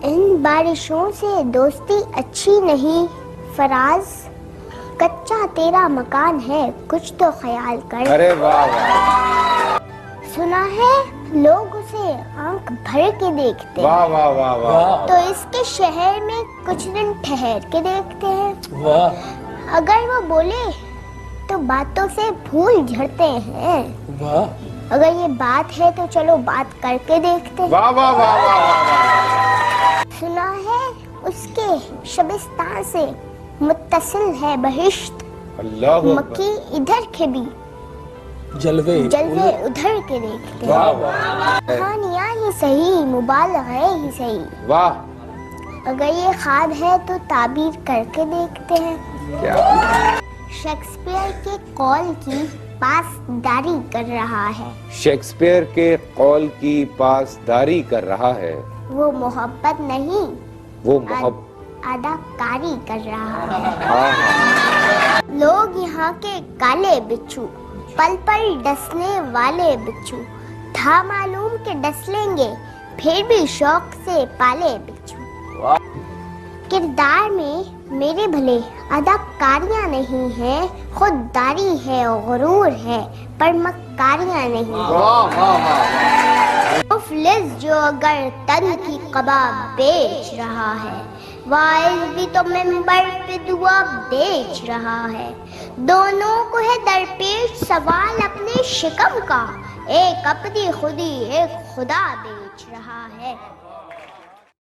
ان بارشوں سے دوستی اچھی نہیں فراز، کچا تیرا مکان ہے کچھ تو خیال کر۔ ارے واہ واہ، سنا ہے لوگ اسے آنکھ بھر کے دیکھتے واہ ہیں، واہ واہ واہ، تو اس کے شہر میں کچھ دن ٹھہر کے دیکھتے ہیں۔ اگر وہ بولے تو باتوں سے پھول جھڑتے ہیں، اگر یہ بات ہے تو چلو بات کر کے دیکھتے ہیں۔ واہ واہ واہ واہ، سنا ہے اس کے شبستان سے متصل ہے بہشت، اللہ اکبر، مکی ادھر کے بھی جلوے ادھر کے دیکھتے ہیں۔ واہ واہ کہانیاں ہی صحیح، مبالغے ہی صحیح، واہ، اگر یہ خواب ہے تو تعبیر کر کے دیکھتے ہیں۔ کیا شیکسپیئر کے قول کی پاسداری کر رہا ہے، شیکسپیئر کے قول کی پاسداری کر رہا ہے، وہ محبت نہیں وہ محبت، اداکاری کر رہا ہے۔ آہا، لوگ یہاں کے کالے بچھو، پل پل ڈسنے والے بچھو، تھا معلوم کہ ڈس لیں گے پھر بھی شوق سے پالے بچھو۔ کردار میں میرے بھلے اداکاریاں نہیں ہیں، خودداری ہے غرور ہے پر مکاریاں نہیں۔ واہ واہ واہ، مفلس جو اگر تن کی کباب بیچ رہا ہے، وائز بھی تو ممبر پہ دعا بیچ رہا ہے۔ دونوں کو ہے درپیش سوال اپنے شکم کا، ایک اپنی خودی ایک خدا بیچ رہا ہے۔